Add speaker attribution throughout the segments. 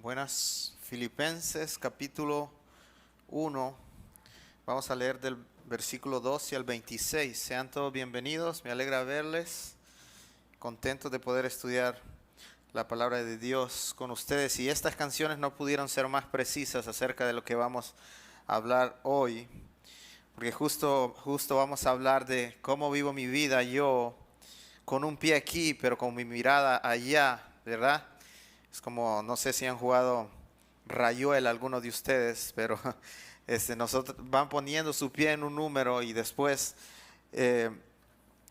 Speaker 1: Buenas, Filipenses capítulo 1, vamos a leer del versículo 12 al 26. Sean todos bienvenidos, me alegra verles, contento de poder estudiar la palabra de Dios con ustedes. Y estas canciones no pudieron ser más precisas acerca de lo que vamos a hablar hoy, porque justo vamos a hablar de cómo vivo mi vida yo con un pie aquí, pero con mi mirada allá, ¿verdad? Es como, no sé si han jugado Rayuela algunos de ustedes, pero nosotros van poniendo su pie en un número y después eh,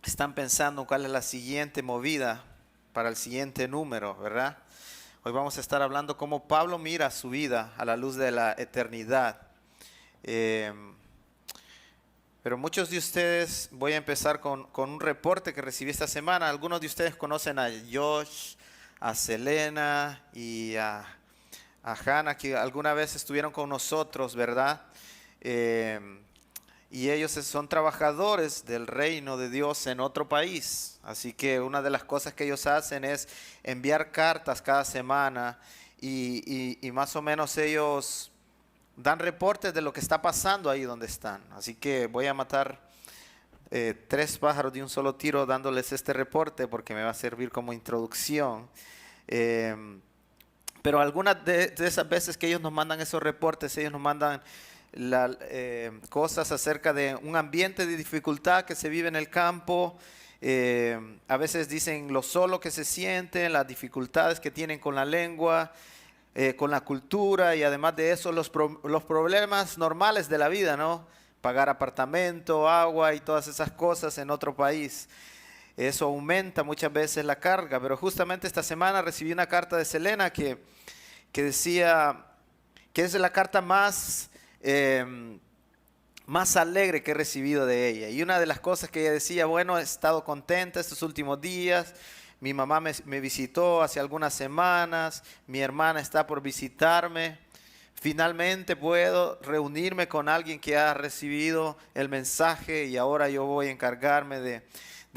Speaker 1: están pensando cuál es la siguiente movida para el siguiente número, ¿verdad? Hoy vamos a estar hablando cómo Pablo mira su vida a la luz de la eternidad. Eh, pero muchos de ustedes, voy a empezar con un reporte que recibí esta semana. Algunos de ustedes conocen a Josh, a Selena y a Hannah, que alguna vez estuvieron con nosotros, ¿verdad? Eh, y ellos son trabajadores del reino de Dios en otro país. Así que una de las cosas que ellos hacen es enviar cartas cada semana y más o menos ellos dan reportes de lo que está pasando ahí donde están. Así que voy a matar tres pájaros de un solo tiro dándoles este reporte porque me va a servir como introducción. Pero algunas de esas veces que ellos nos mandan esos reportes, ellos nos mandan cosas acerca de un ambiente de dificultad que se vive en el campo. A veces dicen lo solo que se sienten, las dificultades que tienen con la lengua, con la cultura, y además de eso los problemas normales de la vida, ¿no? Pagar apartamento, agua y todas esas cosas en otro país. Eso aumenta muchas veces la carga, pero justamente esta semana recibí una carta de Selena que decía que es la carta más alegre que he recibido de ella. Y una de las cosas que ella decía, bueno, he estado contenta estos últimos días, mi mamá me visitó hace algunas semanas, mi hermana está por visitarme, finalmente puedo reunirme con alguien que ha recibido el mensaje y ahora yo voy a encargarme de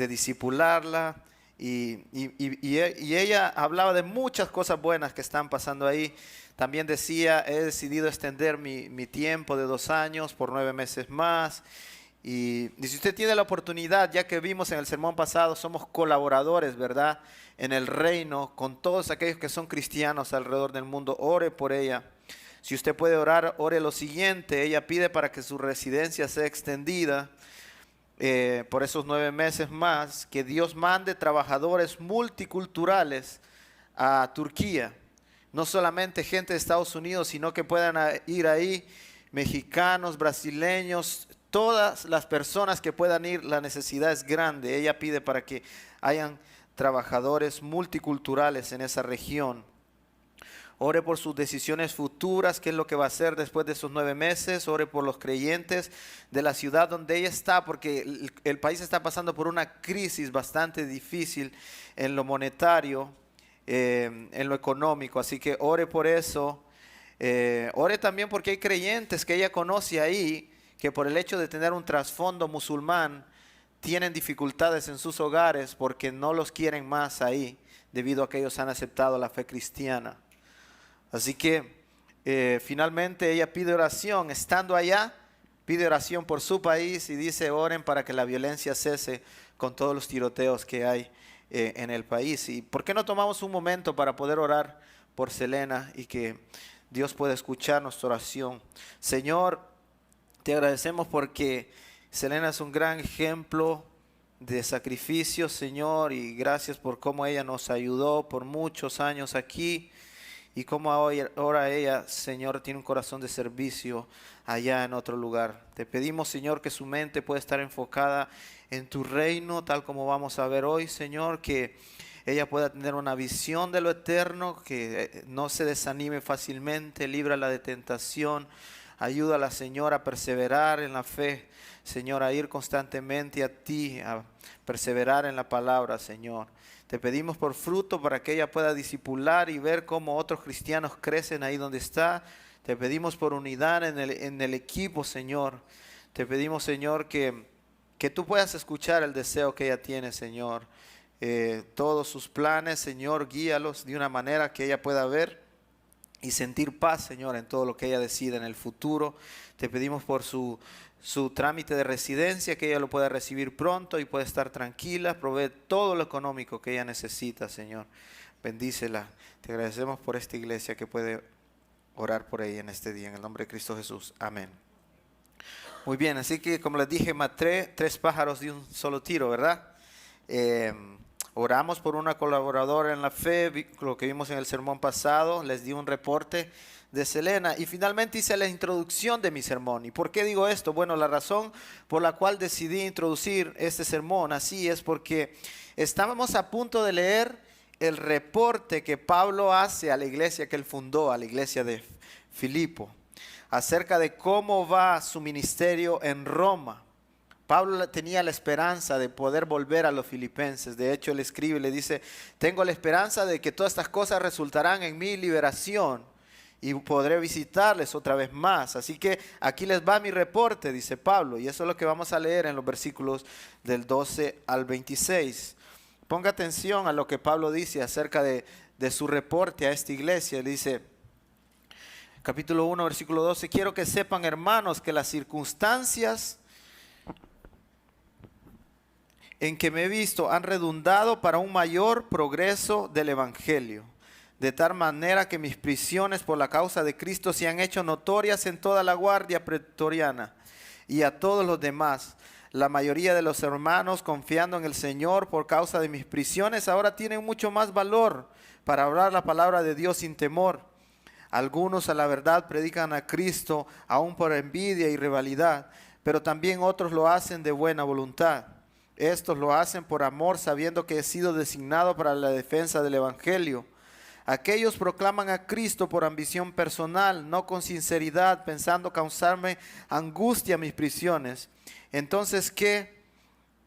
Speaker 1: discipularla. Y ella hablaba de muchas cosas buenas que están pasando ahí. También decía, he decidido extender mi tiempo de 2 años por 9 meses más. Y si usted tiene la oportunidad, ya que vimos en el sermón pasado, somos colaboradores, ¿verdad? En el reino, con todos aquellos que son cristianos alrededor del mundo, ore por ella. Si usted puede orar, ore lo siguiente. Ella pide para que su residencia sea extendida por esos 9 meses más, que Dios mande trabajadores multiculturales a Turquía. No solamente gente de Estados Unidos, sino que puedan ir ahí mexicanos, brasileños, todas las personas que puedan ir. La necesidad es grande. Ella pide para que hayan trabajadores multiculturales en esa región. Ore por sus decisiones futuras, qué es lo que va a hacer después de esos 9 meses. Ore por los creyentes de la ciudad donde ella está, porque el país está pasando por una crisis bastante difícil en lo monetario, en lo económico. Así que ore por eso. Ore también porque hay creyentes que ella conoce ahí, que por el hecho de tener un trasfondo musulmán, tienen dificultades en sus hogares porque no los quieren más ahí, debido a que ellos han aceptado la fe cristiana. Así que finalmente ella pide oración, estando allá, pide oración por su país y dice, oren para que la violencia cese con todos los tiroteos que hay en el país. ¿Y por qué no tomamos un momento para poder orar por Selena y que Dios pueda escuchar nuestra oración? Señor, te agradecemos porque Selena es un gran ejemplo de sacrificio, Señor, y gracias por cómo ella nos ayudó por muchos años aquí. Y como ahora ella, Señor, tiene un corazón de servicio allá en otro lugar. Te pedimos, Señor, que su mente pueda estar enfocada en tu reino, tal como vamos a ver hoy, Señor, que ella pueda tener una visión de lo eterno, que no se desanime fácilmente, líbrala de tentación. Ayúdala, Señor, a perseverar en la fe, Señor, a ir constantemente a ti, a perseverar en la palabra, Señor. Te pedimos por fruto para que ella pueda discipular y ver cómo otros cristianos crecen ahí donde está. Te pedimos por unidad en el equipo, Señor. Te pedimos, Señor, que tú puedas escuchar el deseo que ella tiene, Señor. Todos sus planes, Señor, guíalos de una manera que ella pueda ver y sentir paz, Señor, en todo lo que ella decida en el futuro. Te pedimos por su trámite de residencia, que ella lo pueda recibir pronto y pueda estar tranquila. Provee todo lo económico que ella necesita, Señor. Bendícela. Te agradecemos por esta iglesia que puede orar por ella en este día. En el nombre de Cristo Jesús. Amén. Muy bien, así que como les dije, maté 3 pájaros de un solo tiro, ¿verdad? Oramos por una colaboradora en la fe, lo que vimos en el sermón pasado, les di un reporte de Selena y finalmente hice la introducción de mi sermón. ¿Y por qué digo esto? Bueno, la razón por la cual decidí introducir este sermón así es porque estábamos a punto de leer el reporte que Pablo hace a la iglesia que él fundó, a la iglesia de Filipo, acerca de cómo va su ministerio en Roma. Pablo tenía la esperanza de poder volver a los filipenses. De hecho, él escribe y le dice, tengo la esperanza de que todas estas cosas resultarán en mi liberación y podré visitarles otra vez más. Así que aquí les va mi reporte, dice Pablo. Y eso es lo que vamos a leer en los versículos del 12 al 26. Ponga atención a lo que Pablo dice acerca de su reporte a esta iglesia. Él dice, capítulo 1, versículo 12, quiero que sepan, hermanos, que las circunstancias en que me he visto han redundado para un mayor progreso del evangelio, de tal manera que mis prisiones por la causa de Cristo se han hecho notorias en toda la guardia pretoriana y a todos los demás. La mayoría de los hermanos, confiando en el Señor por causa de mis prisiones, ahora tienen mucho más valor para hablar la palabra de Dios sin temor. Algunos a la verdad predican a Cristo aún por envidia y rivalidad, pero también otros lo hacen de buena voluntad. Estos lo hacen por amor, sabiendo que he sido designado para la defensa del evangelio. Aquellos proclaman a Cristo por ambición personal, no con sinceridad, pensando causarme angustia mis prisiones. Entonces, ¿qué?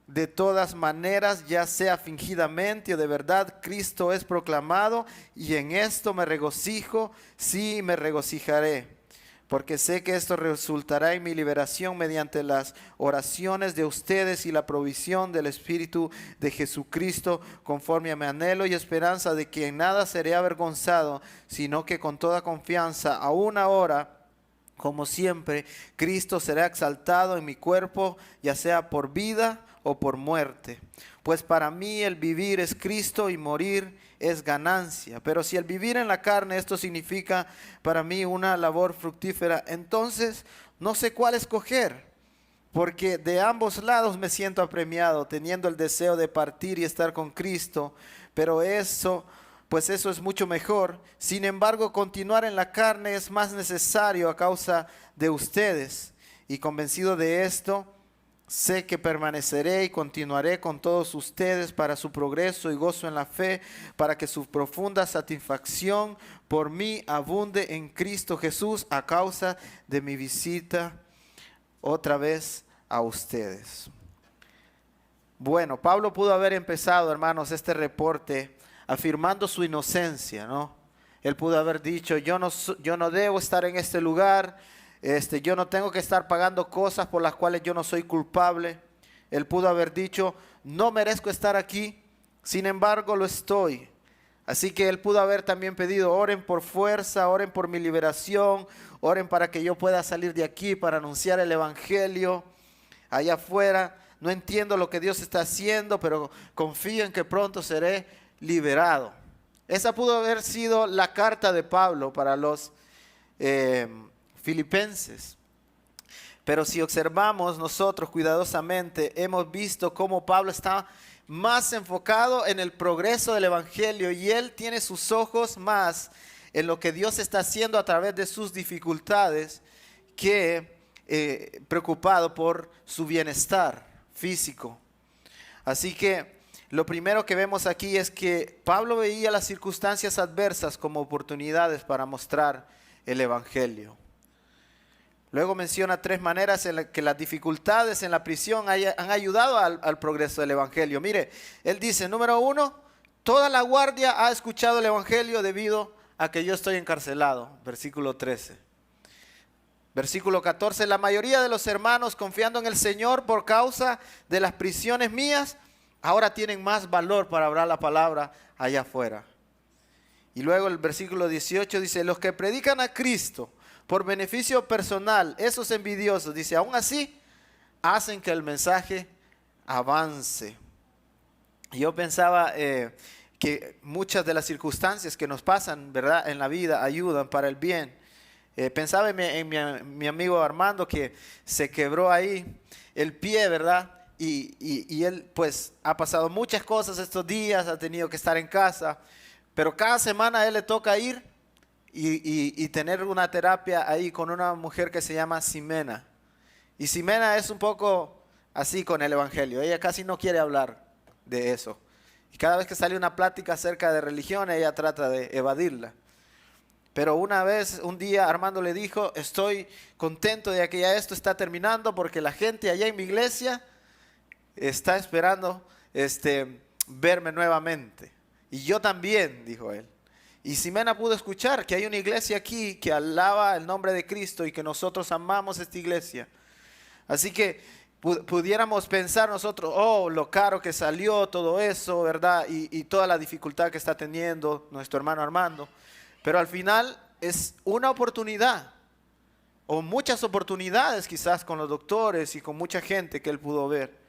Speaker 1: De todas maneras, ya sea fingidamente o de verdad, Cristo es proclamado, y en esto me regocijo, sí me regocijaré. Porque sé que esto resultará en mi liberación mediante las oraciones de ustedes y la provisión del Espíritu de Jesucristo, conforme a mi anhelo y esperanza de que en nada seré avergonzado, sino que con toda confianza, aún ahora, como siempre, Cristo será exaltado en mi cuerpo, ya sea por vida o por muerte. Pues para mí el vivir es Cristo y morir es ganancia. Pero si el vivir en la carne, esto significa para mí una labor fructífera, entonces no sé cuál escoger, porque de ambos lados me siento apremiado, teniendo el deseo de partir y estar con Cristo, pero eso es mucho mejor. Sin embargo, continuar en la carne es más necesario a causa de ustedes, y convencido de esto, sé que permaneceré y continuaré con todos ustedes para su progreso y gozo en la fe, para que su profunda satisfacción por mí abunde en Cristo Jesús a causa de mi visita otra vez a ustedes. Bueno, Pablo pudo haber empezado, hermanos, este reporte afirmando su inocencia, ¿no? Él pudo haber dicho, yo no debo estar en este lugar, yo no tengo que estar pagando cosas por las cuales yo no soy culpable. Él pudo haber dicho, no merezco estar aquí, sin embargo lo estoy. Así que él pudo haber también pedido, oren por fuerza, oren por mi liberación, oren para que yo pueda salir de aquí para anunciar el evangelio allá afuera. No entiendo lo que Dios está haciendo, pero confío en que pronto seré liberado. Esa pudo haber sido la carta de Pablo para los filipenses. Pero si observamos nosotros cuidadosamente, hemos visto cómo Pablo está más enfocado en el progreso del evangelio, y él tiene sus ojos más en lo que Dios está haciendo a través de sus dificultades que preocupado por su bienestar físico. Así que lo primero que vemos aquí es que Pablo veía las circunstancias adversas como oportunidades para mostrar el evangelio. Luego menciona 3 maneras en las que las dificultades en la prisión han ayudado al progreso del evangelio. Mire, él dice, número 1, toda la guardia ha escuchado el evangelio debido a que yo estoy encarcelado. Versículo 13. Versículo 14, la mayoría de los hermanos, confiando en el Señor por causa de las prisiones mías, ahora tienen más valor para hablar la palabra allá afuera. Y luego el versículo 18 dice, los que predican a Cristo por beneficio personal, esos envidiosos, dice, aún así hacen que el mensaje avance. Y yo pensaba que muchas de las circunstancias que nos pasan, ¿verdad?, en la vida ayudan para el bien. Pensaba en mi amigo Armando, que se quebró ahí el pie, ¿verdad? Y él pues ha pasado muchas cosas estos días, ha tenido que estar en casa, pero cada semana a él le toca ir y tener una terapia ahí con una mujer que se llama Ximena. Y Ximena es un poco así con el evangelio, ella casi no quiere hablar de eso. Y cada vez que sale una plática acerca de religión, ella trata de evadirla. Pero un día Armando le dijo, estoy contento de que ya esto está terminando porque la gente allá en mi iglesia está esperando verme nuevamente. Y yo también, dijo él. Y Ximena pudo escuchar que hay una iglesia aquí que alaba el nombre de Cristo y que nosotros amamos esta iglesia. Así que pudiéramos pensar nosotros, oh, lo caro que salió todo eso, ¿verdad? Y toda la dificultad que está teniendo nuestro hermano Armando. Pero al final es una oportunidad, o muchas oportunidades quizás con los doctores y con mucha gente que él pudo ver,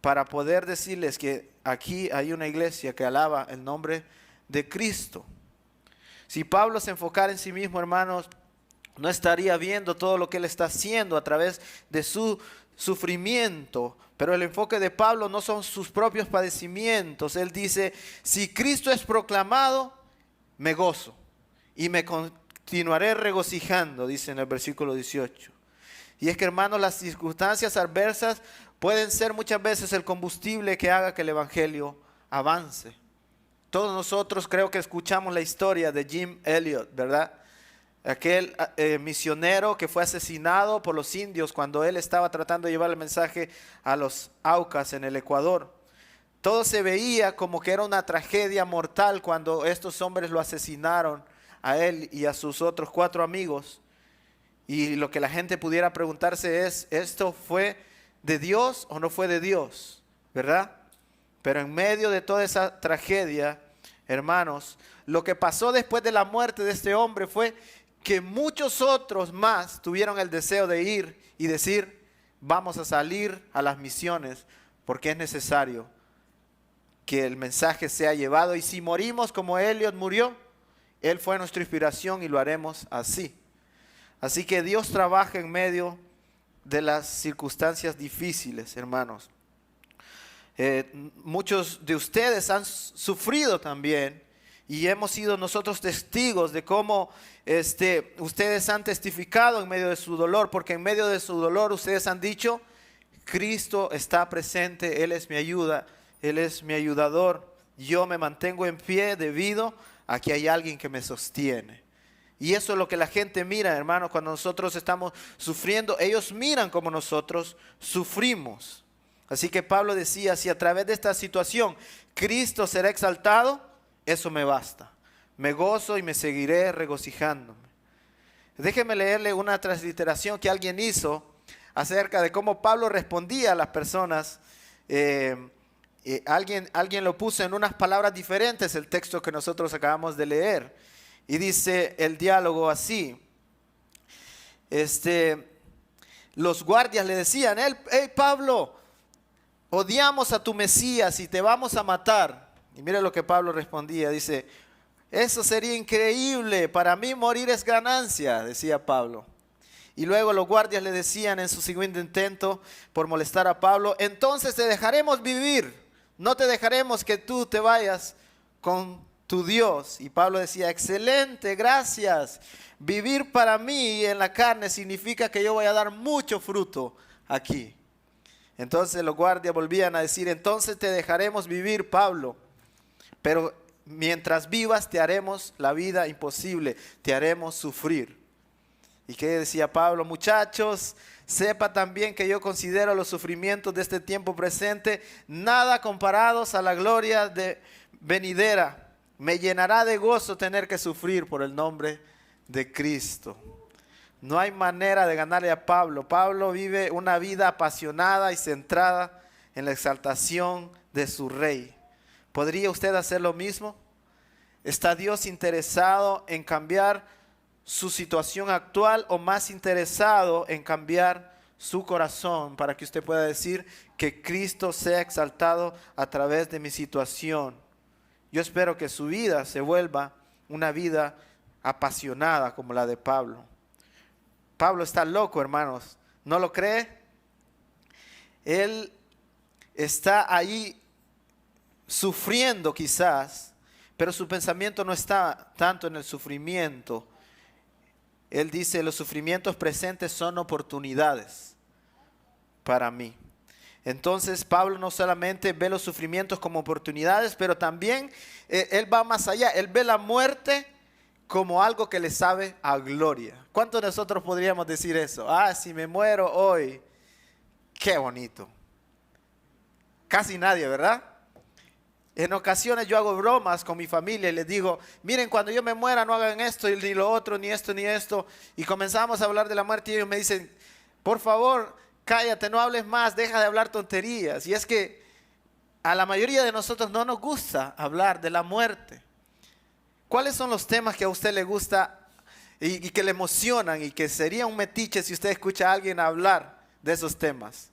Speaker 1: para poder decirles que aquí hay una iglesia que alaba el nombre de Cristo. Si Pablo se enfocara en sí mismo, hermanos, no estaría viendo todo lo que él está haciendo a través de su sufrimiento. Pero el enfoque de Pablo no son sus propios padecimientos. Él dice, si Cristo es proclamado, me gozo y me continuaré regocijando, dice en el versículo 18. Y es que, hermanos, las circunstancias adversas pueden ser muchas veces el combustible que haga que el evangelio avance. Todos nosotros creo que escuchamos la historia de Jim Elliot, ¿verdad? Aquel misionero que fue asesinado por los indios cuando él estaba tratando de llevar el mensaje a los Aucas en el Ecuador. Todo se veía como que era una tragedia mortal cuando estos hombres lo asesinaron a él y a sus otros 4 amigos. Y lo que la gente pudiera preguntarse es, ¿esto fue de Dios o no fue de Dios? ¿Verdad? Pero en medio de toda esa tragedia, hermanos, lo que pasó después de la muerte de este hombre fue que muchos otros más tuvieron el deseo de ir y decir, vamos a salir a las misiones porque es necesario que el mensaje sea llevado. Y si morimos como Elliot murió, él fue nuestra inspiración y lo haremos así. Así que Dios trabaja en medio de las circunstancias difíciles, hermanos. Muchos de ustedes han sufrido también y hemos sido nosotros testigos de cómo ustedes han testificado en medio de su dolor, porque en medio de su dolor ustedes han dicho, Cristo está presente, Él es mi ayuda, Él es mi ayudador, yo me mantengo en pie debido a que hay alguien que me sostiene. Y eso es lo que la gente mira, hermanos, cuando nosotros estamos sufriendo, ellos miran como nosotros sufrimos. Así que Pablo decía, si a través de esta situación Cristo será exaltado, eso me basta. Me gozo y me seguiré regocijándome. Déjeme leerle una transliteración que alguien hizo acerca de cómo Pablo respondía a las personas. Alguien lo puso en unas palabras diferentes, el texto que nosotros acabamos de leer. Y dice el diálogo así. Los guardias le decían, hey Pablo, odiamos a tu Mesías y te vamos a matar. Y mire lo que Pablo respondía, dice, eso sería increíble, para mí morir es ganancia, decía Pablo. Y luego los guardias le decían en su segundo intento por molestar a Pablo, entonces te dejaremos vivir, no te dejaremos que tú te vayas con tu Dios. Y Pablo decía, excelente, gracias. Vivir para mí en la carne significa que yo voy a dar mucho fruto aquí. Entonces los guardias volvían a decir, entonces te dejaremos vivir, Pablo, pero mientras vivas te haremos la vida imposible, te haremos sufrir. ¿Y qué decía Pablo? Muchachos, sepa también que yo considero los sufrimientos de este tiempo presente nada comparados a la gloria venidera. Me llenará de gozo tener que sufrir por el nombre de Cristo. No hay manera de ganarle a Pablo. Pablo vive una vida apasionada y centrada en la exaltación de su rey. ¿Podría usted hacer lo mismo? ¿Está Dios interesado en cambiar su situación actual o más interesado en cambiar su corazón para que usted pueda decir que Cristo sea exaltado a través de mi situación? Yo espero que su vida se vuelva una vida apasionada como la de Pablo. Pablo está loco, hermanos. ¿No lo cree? Él está ahí sufriendo quizás, pero su pensamiento no está tanto en el sufrimiento. Él dice, los sufrimientos presentes son oportunidades para mí. Entonces Pablo no solamente ve los sufrimientos como oportunidades, pero también él va más allá. Él ve la muerte como algo que le sabe a gloria. ¿Cuántos de nosotros podríamos decir eso? Ah, si me muero hoy, qué bonito. Casi nadie, ¿verdad? En ocasiones yo hago bromas con mi familia y les digo, miren, cuando yo me muera no hagan esto, ni lo otro, ni esto, ni esto. Y comenzamos a hablar de la muerte y ellos me dicen, por favor, cállate, no hables más, deja de hablar tonterías. Y es que a la mayoría de nosotros no nos gusta hablar de la muerte. ¿Cuáles son los temas que a usted le gusta y que le emocionan y que sería un metiche si usted escucha a alguien hablar de esos temas?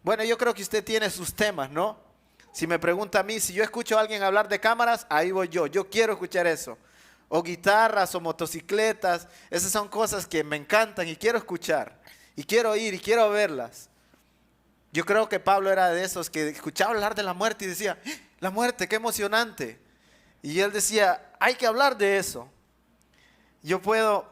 Speaker 1: Bueno, yo creo que usted tiene sus temas, ¿no? Si me pregunta a mí, si yo escucho a alguien hablar de cámaras, ahí voy yo. Yo quiero escuchar eso. O guitarras o motocicletas. Esas son cosas que me encantan y quiero escuchar. Y quiero ir y quiero verlas. Yo creo que Pablo era de esos que escuchaba hablar de la muerte y decía, la muerte, qué emocionante. Y él decía, hay que hablar de eso. Yo puedo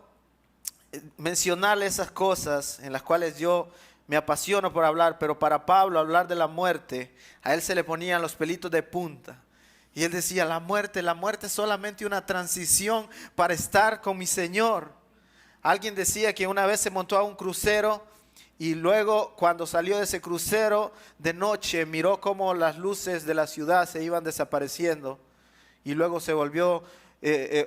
Speaker 1: mencionarle esas cosas en las cuales yo me apasiono por hablar, pero para Pablo hablar de la muerte, a él se le ponían los pelitos de punta. Y él decía, la muerte es solamente una transición para estar con mi Señor. Alguien decía que una vez se montó a un crucero y luego cuando salió de ese crucero de noche miró cómo las luces de la ciudad se iban desapareciendo y luego se volvió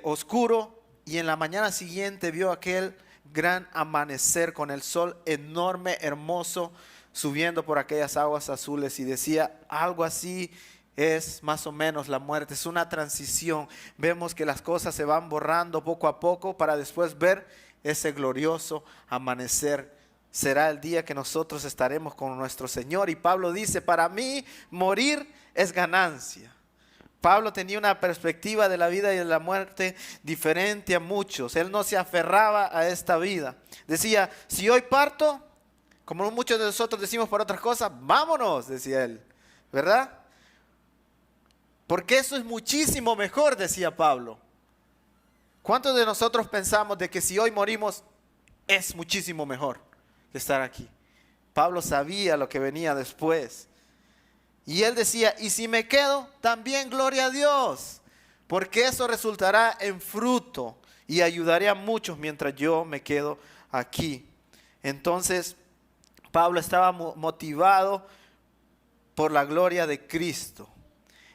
Speaker 1: oscuro y en la mañana siguiente vio aquel gran amanecer con el sol enorme, hermoso, subiendo por aquellas aguas azules y decía, algo así es más o menos la muerte, es una transición. Vemos que las cosas se van borrando poco a poco para después ver ese glorioso amanecer. Será el día que nosotros estaremos con nuestro Señor. Y Pablo dice, para mí morir es ganancia. Pablo tenía una perspectiva de la vida y de la muerte diferente a muchos. Él no se aferraba a esta vida. Decía, si hoy parto, como muchos de nosotros decimos por otras cosas, vámonos, decía él. ¿Verdad? Porque eso es muchísimo mejor, decía Pablo. ¿Cuántos de nosotros pensamos de que si hoy morimos es muchísimo mejor que estar aquí? Pablo sabía lo que venía después. Y él decía, y si me quedo, también gloria a Dios, porque eso resultará en fruto y ayudaré a muchos mientras yo me quedo aquí. Entonces, Pablo estaba motivado por la gloria de Cristo.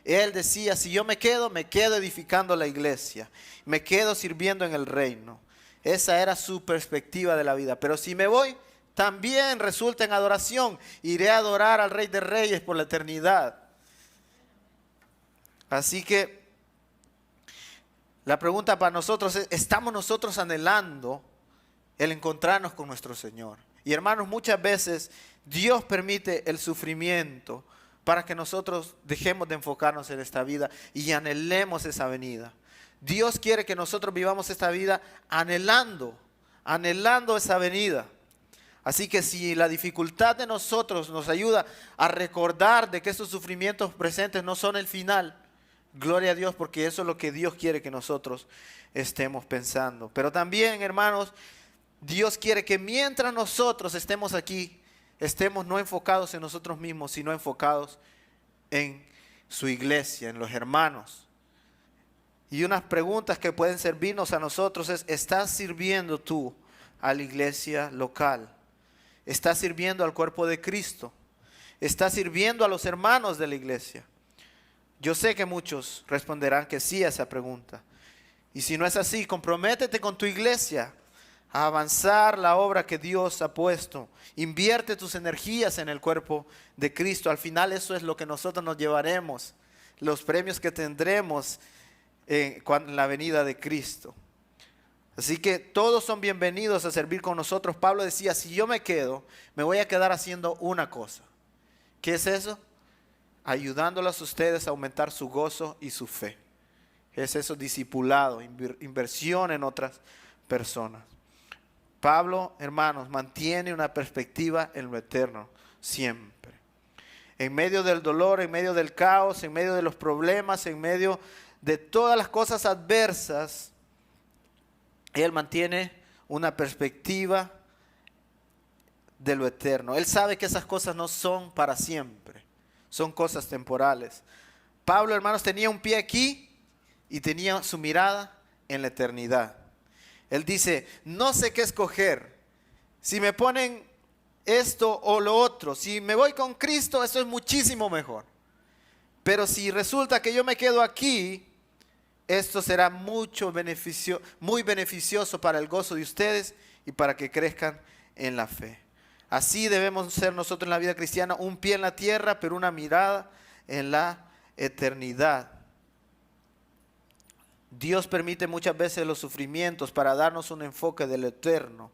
Speaker 1: Él decía, si yo me quedo edificando la iglesia, me quedo sirviendo en el reino. Esa era su perspectiva de la vida. Pero si me voy, también resulta en adoración. Iré a adorar al Rey de Reyes por la eternidad. Así que la pregunta para nosotros es, ¿estamos nosotros anhelando el encontrarnos con nuestro Señor? Y hermanos, muchas veces Dios permite el sufrimiento para que nosotros dejemos de enfocarnos en esta vida y anhelemos esa venida. Dios quiere que nosotros vivamos esta vida anhelando esa venida. Así que si la dificultad de nosotros nos ayuda a recordar de que estos sufrimientos presentes no son el final, gloria a Dios, porque eso es lo que Dios quiere que nosotros estemos pensando. Pero también, hermanos, Dios quiere que mientras nosotros estemos aquí, estemos no enfocados en nosotros mismos, sino enfocados en su iglesia, en los hermanos. Y unas preguntas que pueden servirnos a nosotros es, ¿estás sirviendo tú a la iglesia local? ¿Estás sirviendo al cuerpo de Cristo? ¿Estás sirviendo a los hermanos de la iglesia? Yo sé que muchos responderán que sí a esa pregunta. Y si no es así, comprométete con tu iglesia a avanzar la obra que Dios ha puesto. Invierte tus energías en el cuerpo de Cristo. Al final eso es lo que nosotros nos llevaremos. Los premios que tendremos en la venida de Cristo. Así que todos son bienvenidos a servir con nosotros. Pablo decía, si yo me quedo, me voy a quedar haciendo una cosa. ¿Qué es eso? Ayudándolos a ustedes a aumentar su gozo y su fe. Es eso, discipulado, inversión en otras personas. Pablo, hermanos, mantiene una perspectiva en lo eterno, siempre. En medio del dolor, en medio del caos, en medio de los problemas, en medio de todas las cosas adversas, él mantiene una perspectiva de lo eterno. Él sabe que esas cosas no son para siempre, son cosas temporales. Pablo, hermanos, tenía un pie aquí y tenía su mirada en la eternidad. Él dice, no sé qué escoger. Si me ponen esto o lo otro, si me voy con Cristo, eso es muchísimo mejor. Pero si resulta que yo me quedo aquí, esto será muy beneficioso para el gozo de ustedes y para que crezcan en la fe. Así debemos ser nosotros en la vida cristiana, un pie en la tierra, pero una mirada en la eternidad. Dios permite muchas veces los sufrimientos para darnos un enfoque de lo eterno.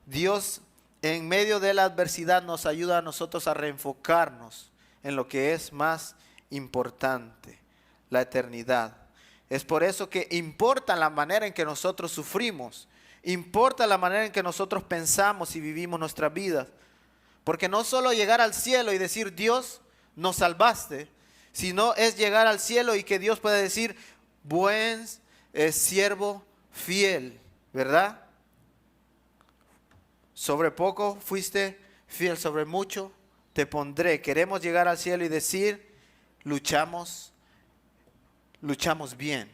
Speaker 1: Dios en medio de la adversidad nos ayuda a nosotros a reenfocarnos en lo que es más importante, la eternidad. Es por eso que importa la manera en que nosotros sufrimos, importa la manera en que nosotros pensamos y vivimos nuestras vidas. Porque no solo llegar al cielo y decir, Dios, nos salvaste, sino es llegar al cielo y que Dios pueda decir, buen siervo fiel, ¿verdad? Sobre poco fuiste fiel, sobre mucho te pondré. Queremos llegar al cielo y decir, luchamos bien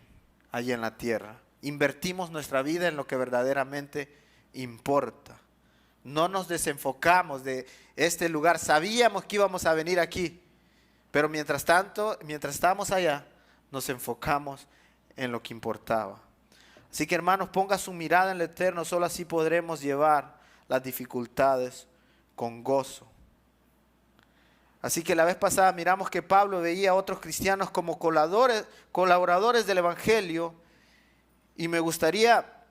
Speaker 1: allí en la tierra. Invertimos nuestra vida en lo que verdaderamente importa. No nos desenfocamos de este lugar. Sabíamos que íbamos a venir aquí, pero mientras estábamos allá, nos enfocamos en lo que importaba. Así que, hermanos, ponga su mirada en lo eterno. Solo así podremos llevar las dificultades con gozo. Así que la vez pasada miramos que Pablo veía a otros cristianos como colaboradores del Evangelio, y me gustaría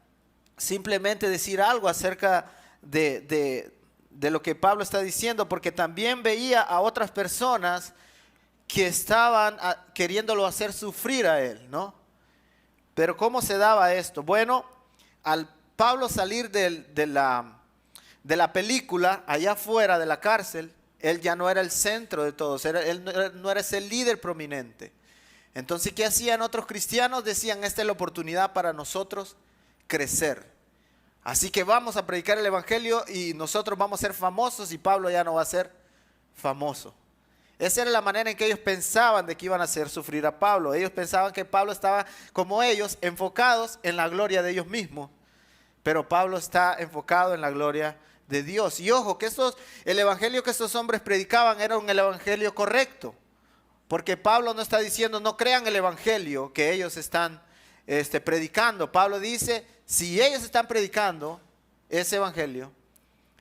Speaker 1: simplemente decir algo acerca de lo que Pablo está diciendo, porque también veía a otras personas que estaban queriéndolo hacer sufrir a él, ¿no? Pero ¿cómo se daba esto? Bueno, al Pablo salir de la película, allá afuera de la cárcel, él ya no era el centro de todos, él no era ese líder prominente. Entonces, ¿qué hacían otros cristianos? Decían, esta es la oportunidad para nosotros crecer. Así que vamos a predicar el Evangelio y nosotros vamos a ser famosos y Pablo ya no va a ser famoso. Esa era la manera en que ellos pensaban de que iban a hacer sufrir a Pablo. Ellos pensaban que Pablo estaba, como ellos, enfocados en la gloria de ellos mismos. Pero Pablo está enfocado en la gloria de Dios. Y ojo, que el evangelio que estos hombres predicaban era el evangelio correcto. Porque Pablo no está diciendo, no crean el evangelio que ellos están predicando. Pablo dice, si ellos están predicando ese evangelio,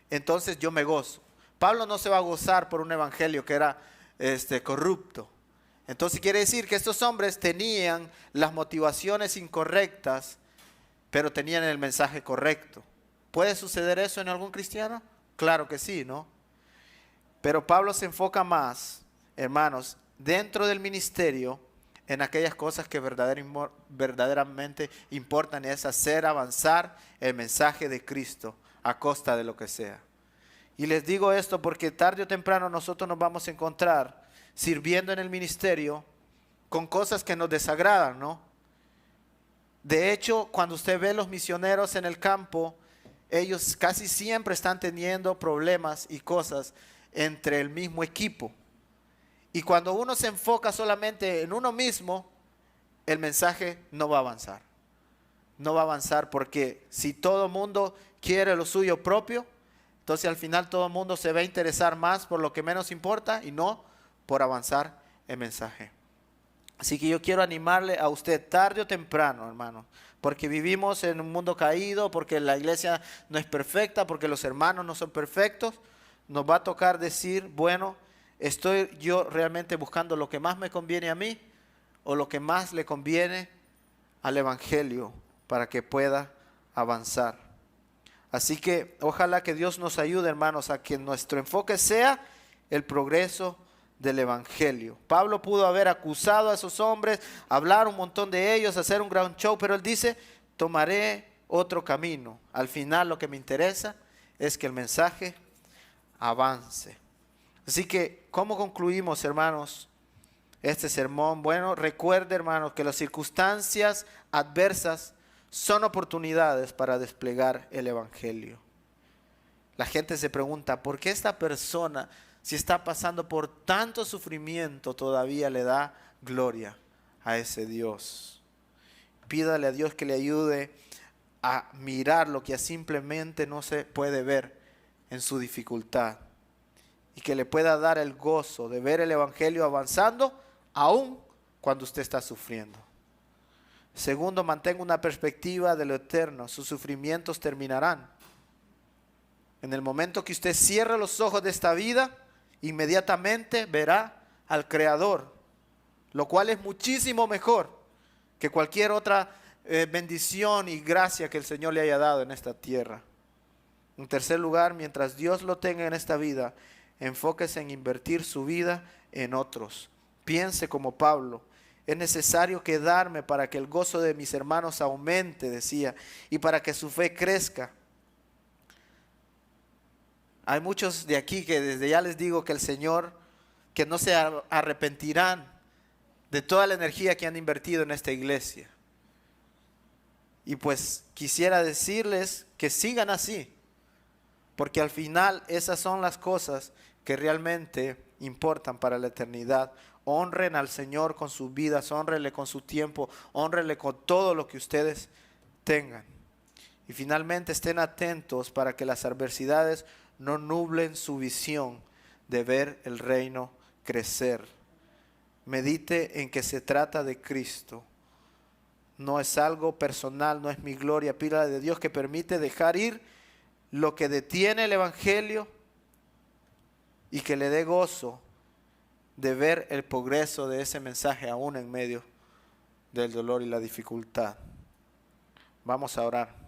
Speaker 1: entonces yo me gozo. Pablo no se va a gozar por un evangelio que era corrupto. Entonces quiere decir que estos hombres tenían las motivaciones incorrectas, pero tenían el mensaje correcto. ¿Puede suceder eso en algún cristiano? Claro que sí, ¿no? Pero Pablo se enfoca más, hermanos, dentro del ministerio, en aquellas cosas que verdaderamente importan, y es hacer avanzar el mensaje de Cristo a costa de lo que sea. Y les digo esto porque tarde o temprano nosotros nos vamos a encontrar sirviendo en el ministerio con cosas que nos desagradan, ¿no? De hecho, cuando usted ve los misioneros en el campo, ellos casi siempre están teniendo problemas y cosas entre el mismo equipo. Y cuando uno se enfoca solamente en uno mismo, el mensaje no va a avanzar. No va a avanzar porque si todo el mundo quiere lo suyo propio, entonces al final todo el mundo se va a interesar más por lo que menos importa y no por avanzar el mensaje. Así que yo quiero animarle a usted tarde o temprano, hermano, porque vivimos en un mundo caído, porque la iglesia no es perfecta, porque los hermanos no son perfectos. Nos va a tocar decir, bueno, ¿estoy yo realmente buscando lo que más me conviene a mí o lo que más le conviene al Evangelio para que pueda avanzar. Así que ojalá que Dios nos ayude, hermanos, a que nuestro enfoque sea el progreso del Evangelio. Pablo pudo haber acusado a esos hombres, hablar un montón de ellos, hacer un gran show, pero él dice, tomaré otro camino. Al final lo que me interesa es que el mensaje avance. Así que, ¿cómo concluimos, hermanos, este sermón? Bueno, recuerde, hermanos, que las circunstancias adversas son oportunidades para desplegar el Evangelio. La gente se pregunta, ¿por qué esta persona, si está pasando por tanto sufrimiento, todavía le da gloria a ese Dios? Pídale a Dios que le ayude a mirar lo que simplemente no se puede ver en su dificultad, y que le pueda dar el gozo de ver el Evangelio avanzando aún cuando usted está sufriendo. Segundo, mantenga una perspectiva de lo eterno. Sus sufrimientos terminarán. En el momento que usted cierre los ojos de esta vida, inmediatamente verá al Creador, lo cual es muchísimo mejor que cualquier otra bendición y gracia que el Señor le haya dado en esta tierra. En tercer lugar, mientras Dios lo tenga en esta vida, enfóquese en invertir su vida en otros. Piense como Pablo. Es necesario quedarme para que el gozo de mis hermanos aumente, decía, y para que su fe crezca. Hay muchos de aquí que desde ya les digo que el Señor, que no se arrepentirán de toda la energía que han invertido en esta iglesia. Y pues quisiera decirles que sigan así, porque al final esas son las cosas que realmente importan para la eternidad. Honren al Señor con sus vidas, honrenle con su tiempo, honrenle con todo lo que ustedes tengan. Y finalmente estén atentos para que las adversidades no nublen su visión de ver el reino crecer. Medite en que se trata de Cristo. No es algo personal, no es mi gloria. Pídale de Dios que permite dejar ir lo que detiene el Evangelio y que le dé gozo de ver el progreso de ese mensaje aún en medio del dolor y la dificultad. Vamos a orar.